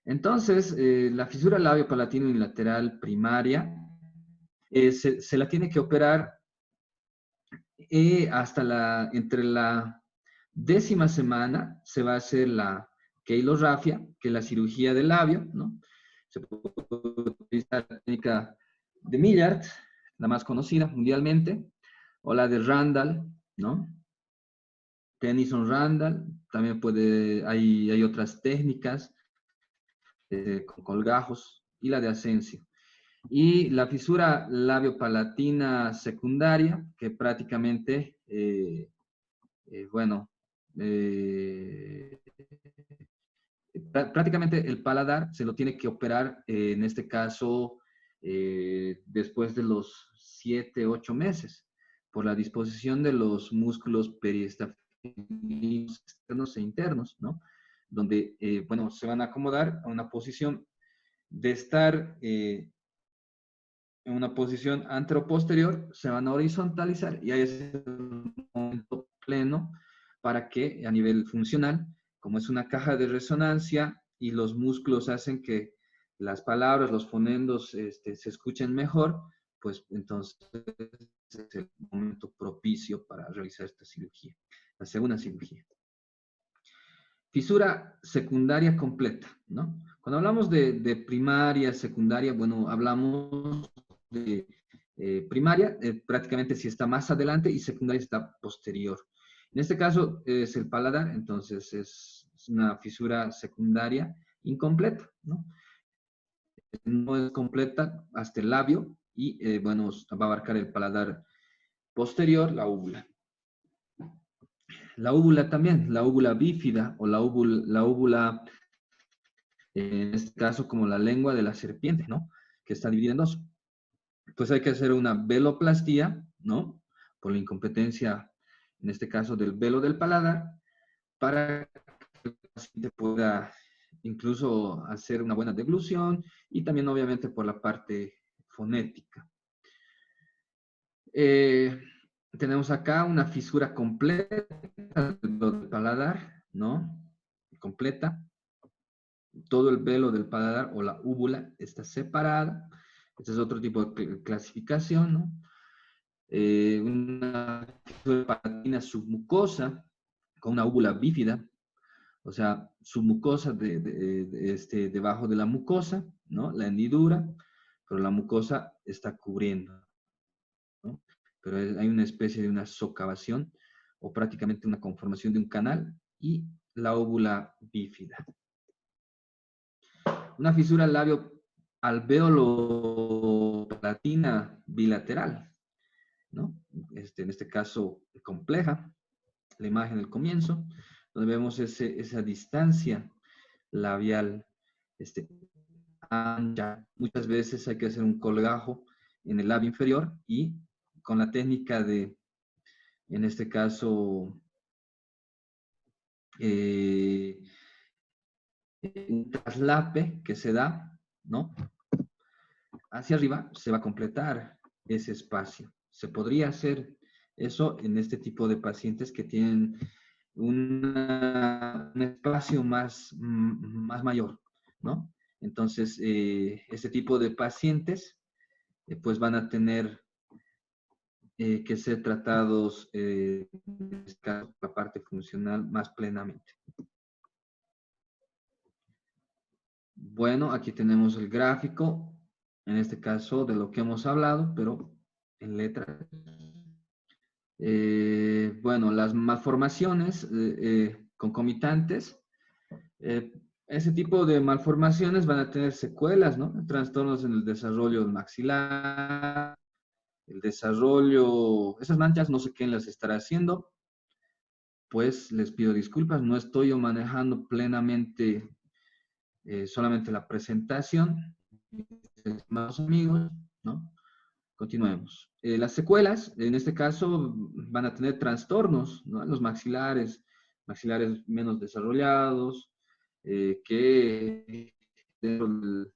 Entonces, la fisura labio-palatino unilateral primaria se la tiene que operar hasta entre la 10ª semana se va a hacer la keilorrafia, que es la cirugía del labio, ¿no? Se puede utilizar la técnica de Millard, la más conocida mundialmente, o la de Randall, ¿no? Tennyson Randall, también hay otras técnicas con colgajos, y la de Asensio. Y la fisura labiopalatina secundaria, que prácticamente, bueno, prácticamente el paladar se lo tiene que operar, en este caso, después de los 7, 8 meses, por la disposición de los músculos periestafilinos externos e internos, ¿no? Donde, bueno, se van a acomodar a una posición de estar en una posición anteroposterior, se van a horizontalizar y ahí es el momento pleno para que a nivel funcional, como es una caja de resonancia y los músculos hacen que las palabras, los fonendos se escuchen mejor, pues entonces es el momento propicio para realizar esta cirugía, la segunda cirugía. Fisura secundaria completa, ¿no? Cuando hablamos de primaria, secundaria, bueno, hablamos de primaria, prácticamente si está más adelante, y secundaria está posterior. En este caso es el paladar, entonces es una fisura secundaria incompleta, ¿no? No es completa hasta el labio y, bueno, va a abarcar el paladar posterior, la úvula. La úvula también, la úvula bífida o la úvula, en este caso como la lengua de la serpiente, ¿no? Que está dividida en dos. Pues hay que hacer una veloplastía, ¿no? Por la incompetencia, en este caso del velo del paladar, para que el paciente pueda incluso hacer una buena deglución y también obviamente por la parte fonética. Tenemos acá una fisura completa del paladar, ¿no? Completa. Todo el velo del paladar o la úvula está separada. Este es otro tipo de clasificación, ¿no? Una fisura palatina submucosa con una úvula bífida, o sea, submucosa debajo de la mucosa, ¿no? La hendidura, pero la mucosa está cubriendo, ¿no? Pero hay una especie de una socavación o prácticamente una conformación de un canal y la óvula bífida. Una fisura labio-alveolo-palatina bilateral, ¿no? En este caso, compleja, la imagen del comienzo, donde vemos esa distancia labial ancha. Muchas veces hay que hacer un colgajo en el labio inferior y con la técnica de, en este caso, un traslape que se da, ¿no? Hacia arriba se va a completar ese espacio. Se podría hacer eso en este tipo de pacientes que tienen un espacio más mayor, ¿no? Entonces, este tipo de pacientes, pues van a tener que ser tratados, en este caso, la parte funcional más plenamente. Bueno, aquí tenemos el gráfico, en este caso de lo que hemos hablado, pero en letras. Bueno, las malformaciones concomitantes, ese tipo de malformaciones van a tener secuelas, ¿no? Trastornos en el desarrollo del maxilar, el desarrollo, esas manchas no sé quién las estará haciendo, pues les pido disculpas, no estoy yo manejando plenamente solamente la presentación, estimados amigos, ¿no? Continuemos. Las secuelas, en este caso, van a tener trastornos, ¿no? Los maxilares menos desarrollados, que dentro del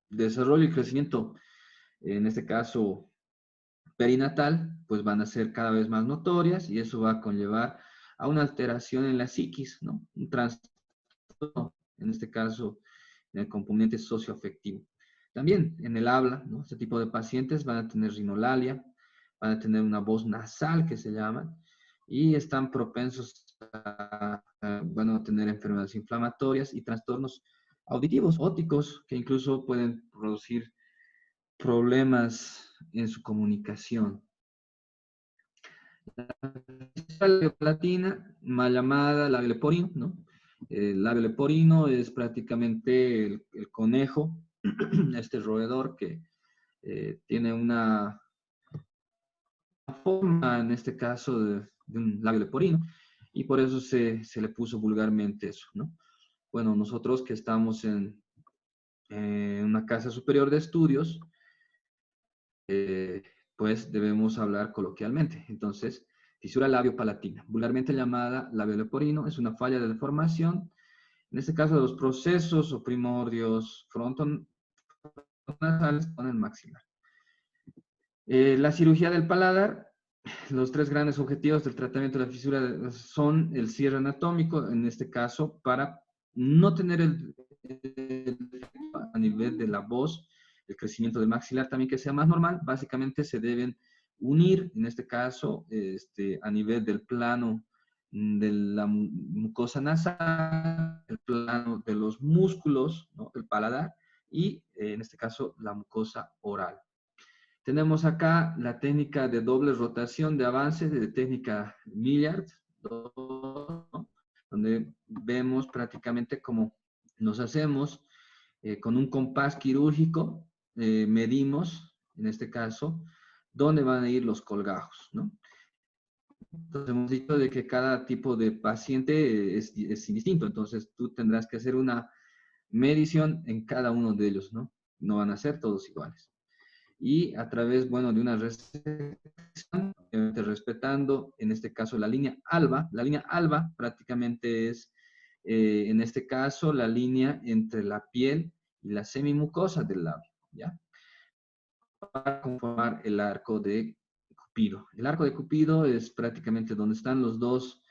desarrollo y crecimiento, en este caso, perinatal, pues van a ser cada vez más notorias y eso va a conllevar a una alteración en la psiquis, ¿no? Un trastorno, en este caso, en el componente socioafectivo. También en el habla, ¿no? Este tipo de pacientes van a tener rinolalia, van a tener una voz nasal que se llama, y están propensos bueno, a tener enfermedades inflamatorias y trastornos auditivos, ópticos, que incluso pueden producir problemas en su comunicación. La labiopalatina, mal llamada labio leporino, ¿no? El labio leporino es prácticamente el conejo, este roedor que tiene una forma, en este caso, de un labio leporino, y por eso se le puso vulgarmente eso, ¿no? Bueno, nosotros que estamos en una casa superior de estudios, pues debemos hablar coloquialmente. Entonces, fisura labiopalatina, vulgarmente llamada labio leporino, es una falla de deformación, en este caso de los procesos o primordios frontonasales con el maxilar. La cirugía del paladar, los tres grandes objetivos del tratamiento de la fisura son el cierre anatómico, en este caso, para no tener el a nivel de la voz, el crecimiento del maxilar también que sea más normal. Básicamente se deben unir, en este caso, a nivel del plano de la mucosa nasal, el plano de los músculos, ¿no? El paladar y, en este caso, la mucosa oral. Tenemos acá la técnica de doble rotación de avance, de técnica Millard, ¿no? Donde vemos prácticamente cómo nos hacemos con un compás quirúrgico, medimos, en este caso, dónde van a ir los colgajos, ¿no? Entonces hemos dicho de que cada tipo de paciente es distinto, entonces tú tendrás que hacer una medición en cada uno de ellos, ¿no? No van a ser todos iguales. Y a través, bueno, de una resección, respetando, en este caso, la línea alba. La línea alba prácticamente es, en este caso, la línea entre la piel y la semimucosa del labio, ¿ya? Para conformar el arco de Cupido. El arco de Cupido es prácticamente donde están los dos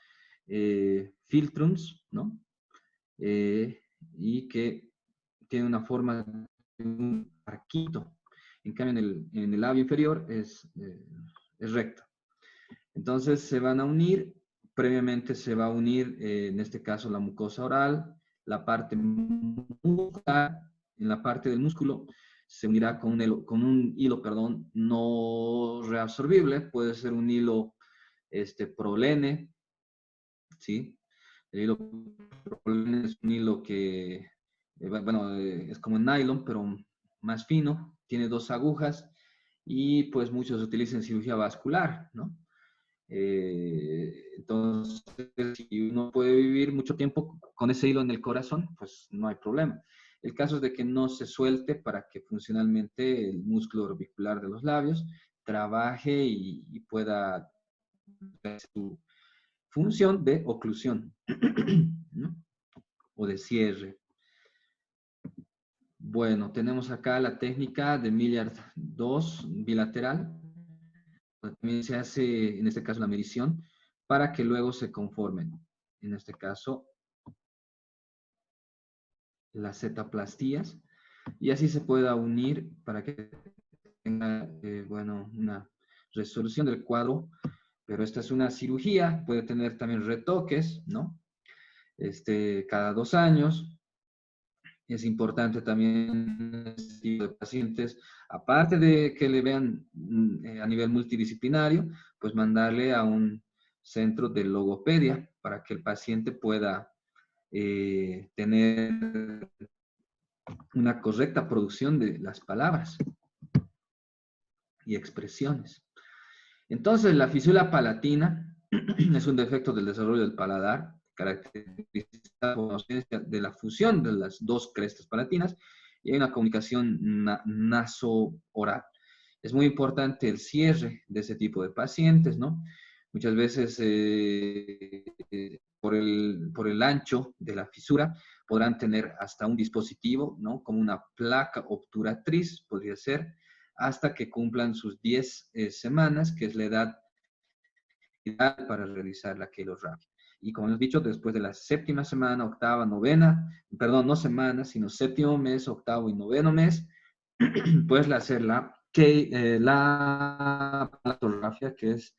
filtrums, ¿no? Y que tiene una forma de un arquito. En cambio, en el labio inferior es recto. Entonces se van a unir, previamente se va a unir, en este caso, la mucosa oral, la parte muscular, en la parte del músculo se unirá con un hilo, perdón, no reabsorbible, puede ser un hilo prolene, ¿sí? El hilo prolene es un hilo que, bueno, es como el nylon, pero más fino, tiene dos agujas y pues muchos utilizan en cirugía vascular, ¿no? Entonces, si uno puede vivir mucho tiempo con ese hilo en el corazón, pues no hay problema. El caso es de que no se suelte para que funcionalmente el músculo orbicular de los labios trabaje y pueda hacer su función de oclusión, ¿no? O de cierre. Bueno, tenemos acá la técnica de Millard 2 bilateral. También se hace, en este caso, la medición para que luego se conformen. En este caso, las zetaplastías. Y así se pueda unir para que tenga, bueno, una resolución del cuadro. Pero esta es una cirugía, puede tener también retoques, ¿no? Cada 2 años. Es importante también este tipo de pacientes, aparte de que le vean a nivel multidisciplinario, pues mandarle a un centro de logopedia para que el paciente pueda tener una correcta producción de las palabras y expresiones. Entonces, la fisura palatina es un defecto del desarrollo del paladar, caracterizada por la ausencia de la fusión de las dos crestas palatinas y hay una comunicación naso-oral. Es muy importante el cierre de ese tipo de pacientes, ¿no? Muchas veces por el ancho de la fisura podrán tener hasta un dispositivo, ¿no? Como una placa obturatriz, podría ser, hasta que cumplan sus 10 semanas, que es la edad ideal para realizar la quelorrafia. Y como hemos dicho, después de la séptima semana, octava, novena, perdón, no semana, sino séptimo mes, octavo y noveno mes, puedes hacer la palatografia, que es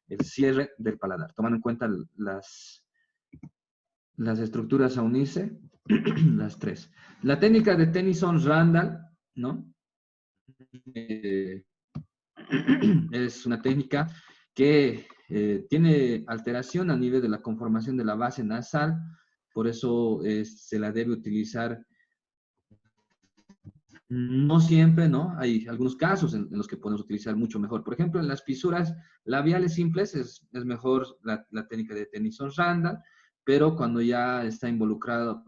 el cierre del paladar, tomando en cuenta las estructuras a unirse, las tres. La técnica de Tennyson-Randall, ¿no? Eh, es una técnica que tiene alteración a nivel de la conformación de la base nasal, por eso se la debe utilizar no siempre, ¿no? Hay algunos casos en los que podemos utilizar mucho mejor. Por ejemplo, en las fisuras labiales simples es mejor la técnica de Tennyson-Randall, pero cuando ya está involucrado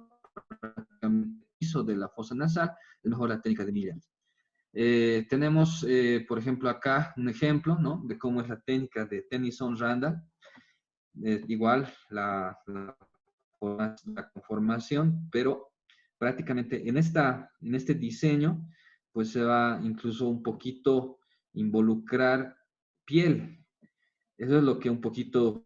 el piso de la fosa nasal, es mejor la técnica de Milliard. Tenemos, por ejemplo, acá un ejemplo, ¿no? De cómo es la técnica de Tennyson-Randall. Igual la conformación, pero prácticamente en este diseño, pues se va incluso un poquito involucrar piel. Eso es lo que un poquito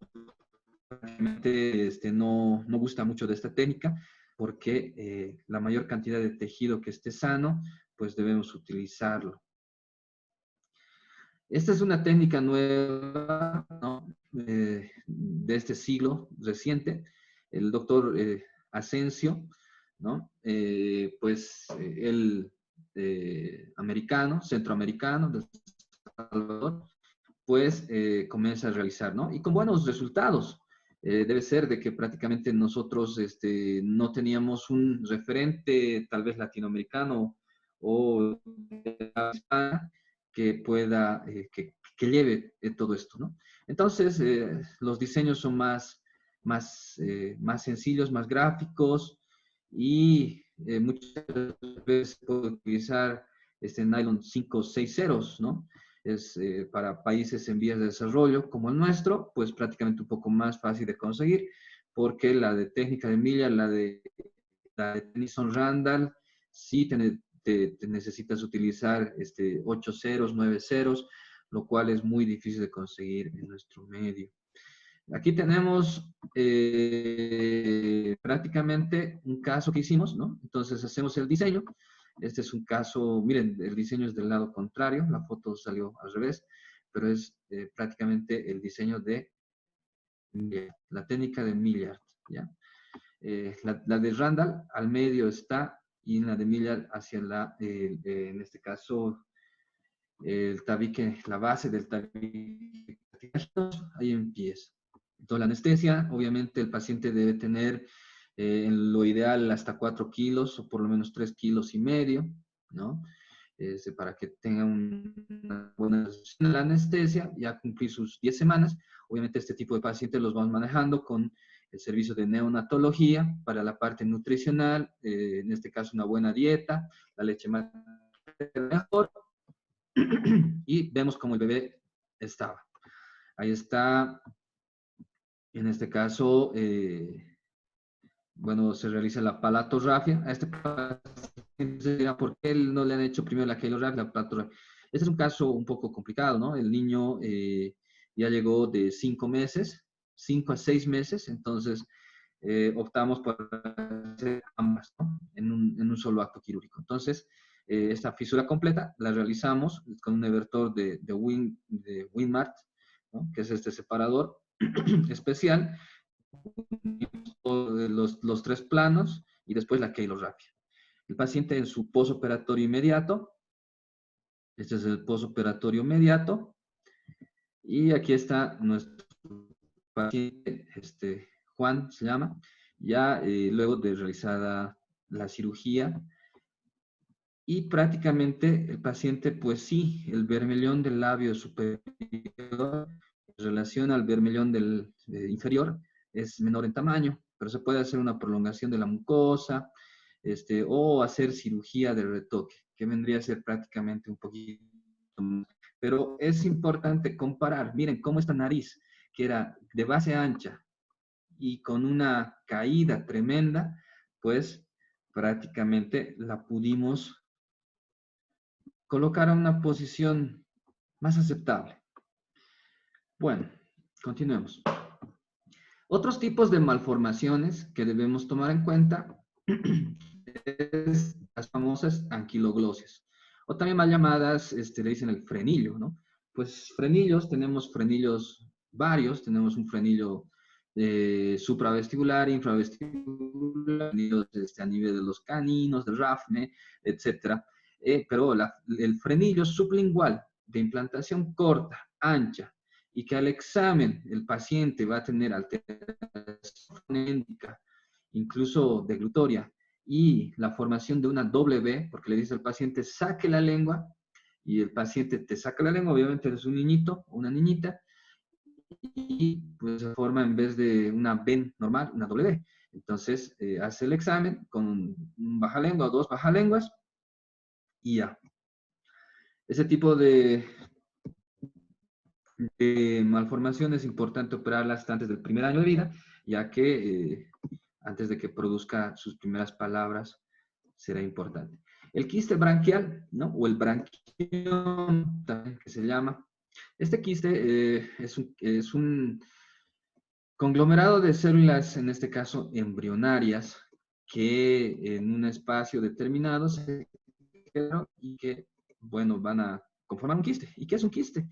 no gusta mucho de esta técnica, porque la mayor cantidad de tejido que esté sano, pues debemos utilizarlo. Esta es una técnica nueva, ¿no? De este siglo reciente. El doctor Asensio, ¿no? Él, americano, centroamericano, de Salvador, pues comienza a realizar, ¿no? Y con buenos resultados. Debe ser de que prácticamente nosotros no teníamos un referente, tal vez latinoamericano o hispana, que pueda, que lleve todo esto, ¿no? Entonces, los diseños son más sencillos, más gráficos y muchas veces puedo utilizar este nylon 5 o 6 ceros, ¿no? Es para países en vías de desarrollo como el nuestro, pues prácticamente un poco más fácil de conseguir, porque la de técnica de milla, la de Tennyson-Randall, sí te necesitas utilizar 8 ceros, 9 ceros, lo cual es muy difícil de conseguir en nuestro medio. Aquí tenemos prácticamente un caso que hicimos, ¿no? Entonces hacemos el diseño. Este es un caso, miren, el diseño es del lado contrario, la foto salió al revés, pero es prácticamente el diseño de la técnica de Milliard, ¿ya? La de Randall al medio está y en la de Milliard hacia en este caso, el tabique, la base del tabique, ahí empieza. Entonces, la anestesia, obviamente el paciente debe tener en lo ideal hasta 4 kilos o por lo menos 3 kilos y medio, ¿no? Para que tenga una buena la anestesia, ya cumplir sus 10 semanas. Obviamente este tipo de pacientes los vamos manejando con el servicio de neonatología para la parte nutricional, en este caso una buena dieta, la leche materna mejor, y vemos cómo el bebé estaba. Ahí está, en este caso, bueno, se realiza la palatorrafia. A este paciente se dirá, ¿por qué no le han hecho primero la quelorrafia, la palatorrafia? Este es un caso un poco complicado, ¿no? El niño ya llegó de 5 meses, 5 a 6 meses, entonces optamos por hacer ambas, ¿no? En un solo acto quirúrgico. Entonces, esta fisura completa la realizamos con un evertor de Winmart, ¿no? Que es este separador especial, los 3 planos y después la quelorrafia. El paciente en su posoperatorio inmediato, este es el posoperatorio inmediato, y aquí está nuestro paciente, Juan se llama, ya luego de realizada la cirugía, y prácticamente el paciente, pues sí, el bermellón del labio superior en relación al bermellón del inferior es menor en tamaño, pero se puede hacer una prolongación de la mucosa, o hacer cirugía de retoque, que vendría a ser prácticamente un poquito más. Pero es importante comparar, miren cómo esta nariz, que era de base ancha y con una caída tremenda, pues prácticamente la pudimos colocar a una posición más aceptable. Bueno, continuemos. Otros tipos de malformaciones que debemos tomar en cuenta es las famosas anquiloglosias, o también más llamadas, le dicen el frenillo, ¿no? Pues frenillos, tenemos frenillos varios, tenemos un frenillo supravestibular, infravestibular, frenillos a nivel de los caninos, del rafne, etcétera. Pero el frenillo sublingual de implantación corta, ancha, y que al examen el paciente va a tener alteración fonética, incluso deglutoria, y la formación de una W, porque le dice al paciente, saque la lengua, y el paciente te saca la lengua, obviamente eres un niñito o una niñita, y pues se forma en vez de una B normal, una W. Entonces, hace el examen con un baja lengua o dos baja lenguas, y ya. Ese tipo de malformación es importante operarlas antes del primer año de vida, ya que antes de que produzca sus primeras palabras será importante. El quiste branquial, ¿no? O el branquión, también que se llama. Este quiste es un conglomerado de células, en este caso embrionarias, que en un espacio determinado se quedaron y que, bueno, van a conformar un quiste. ¿Y qué es un quiste?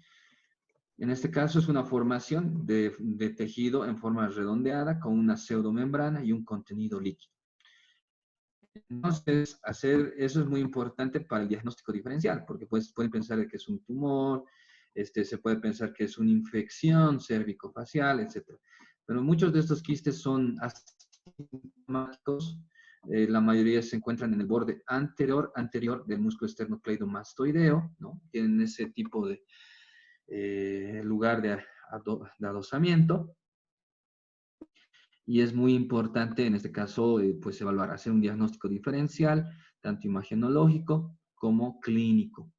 En este caso es una formación de tejido en forma redondeada con una pseudomembrana y un contenido líquido. Entonces, hacer eso es muy importante para el diagnóstico diferencial, porque pues, pueden pensar que es un tumor, se puede pensar que es una infección cervicofacial, etc. Pero muchos de estos quistes son asintomáticos. La mayoría se encuentran en el borde anterior del músculo esternocleidomastoideo, ¿no? Tienen ese tipo de lugar de adosamiento. Y es muy importante en este caso, pues evaluar, hacer un diagnóstico diferencial, tanto imagenológico como clínico.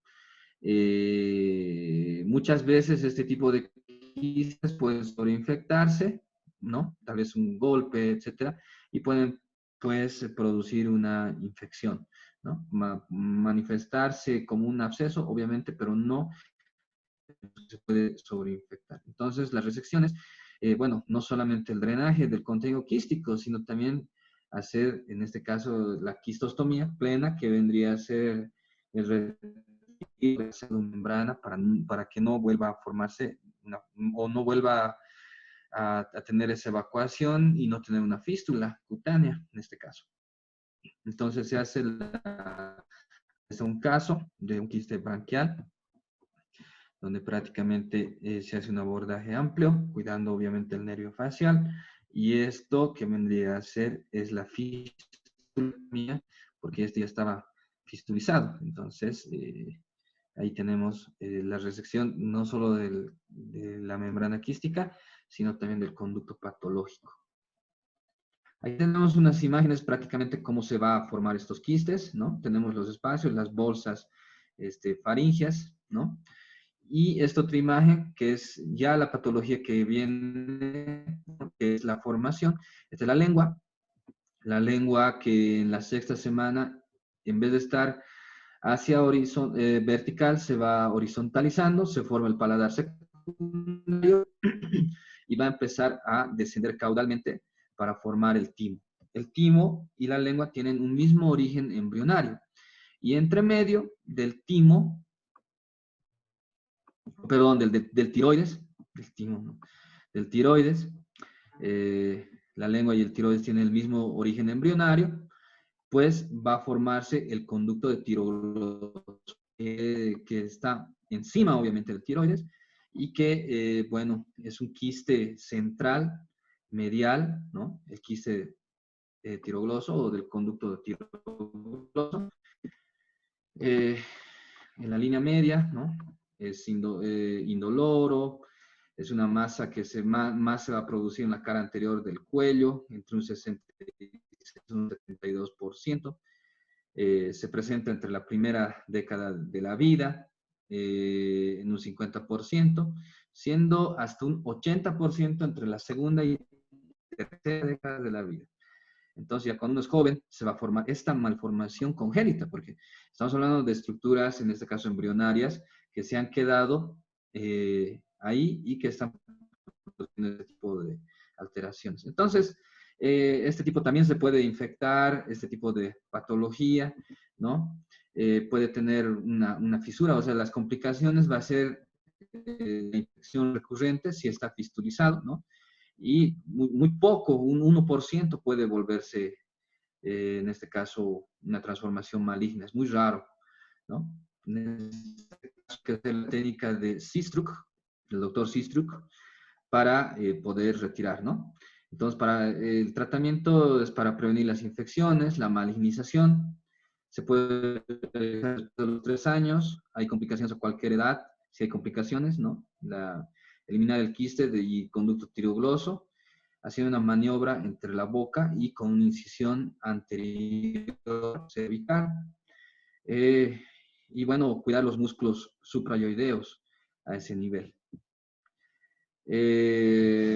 Muchas veces este tipo de quistes pueden sobreinfectarse, ¿no? Tal vez un golpe, etcétera, y pueden, pues, producir una infección, ¿no? Manifestarse como un absceso, obviamente, pero no se puede sobreinfectar. Entonces, las resecciones, bueno, no solamente el drenaje del contenido quístico, sino también hacer, en este caso, la quistostomía plena, que vendría a ser el retiro de la membrana para que no vuelva a formarse o no vuelva a tener esa evacuación y no tener una fístula cutánea, en este caso. Entonces, se hace un caso de un quiste branquial, donde prácticamente se hace un abordaje amplio, cuidando obviamente el nervio facial, y esto que vendría a ser es la fistulomía, porque este ya estaba fistulizado. Entonces, ahí tenemos la resección no solo de la membrana quística, sino también del conducto patológico. Ahí tenemos unas imágenes prácticamente cómo se va a formar estos quistes, ¿no? Tenemos los espacios, las bolsas faringias, ¿no? Y esta otra imagen, que es ya la patología que viene, que es la formación, es de la lengua que en la sexta semana, en vez de estar hacia vertical, se va horizontalizando, se forma el paladar secundario y va a empezar a descender caudalmente para formar el timo. El timo y la lengua tienen un mismo origen embrionario. Y entre medio del timo, perdón, del tiroides, del timo, ¿no? Del tiroides, la lengua y el tiroides tienen el mismo origen embrionario, pues va a formarse el conducto de tirogloso, que está encima, obviamente, del tiroides, y que, bueno, es un quiste central, medial, ¿no? El quiste tirogloso o del conducto de tirogloso. En la línea media, ¿no? Es indoloro, es una masa que más se va a producir en la cara anterior del cuello, entre un 60 y un 72%. Se presenta entre la primera década de la vida, en un 50%, siendo hasta un 80% entre la segunda y tercera década de la vida. Entonces, ya cuando uno es joven, se va a formar esta malformación congénita, porque estamos hablando de estructuras, en este caso embrionarias, que se han quedado ahí y que están produciendo este tipo de alteraciones. Entonces, este tipo también se puede infectar, este tipo de patología, ¿no? Puede tener una fisura, o sea, las complicaciones va a ser la infección recurrente si está fistulizado, ¿no? Y muy poco, un 1% puede volverse, en este caso, una transformación maligna. Es muy raro, ¿no? En este caso, que es la técnica de Sistruck, el doctor Sistruck, para poder retirar, ¿no? Entonces, el tratamiento es para prevenir las infecciones, la malignización. Se puede realizar después de los 3 años. Hay complicaciones a cualquier edad, si hay complicaciones, ¿no? Eliminar el quiste y conducto tirogloso, haciendo una maniobra entre la boca y con una incisión anterior cervical. Y bueno, cuidar los músculos suprayoideos a ese nivel.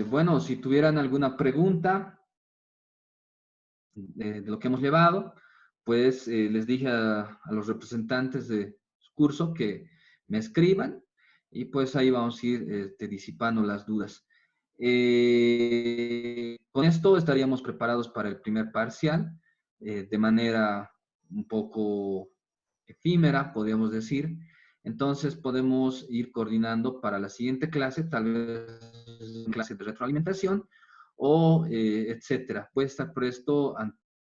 Bueno, si tuvieran alguna pregunta de lo que hemos llevado, pues les dije a los representantes de su curso que me escriban y pues ahí vamos a ir disipando las dudas. Con esto estaríamos preparados para el primer parcial de manera un poco efímera, podríamos decir. Entonces podemos ir coordinando para la siguiente clase, tal vez una clase de retroalimentación o etcétera. Puede estar presto ante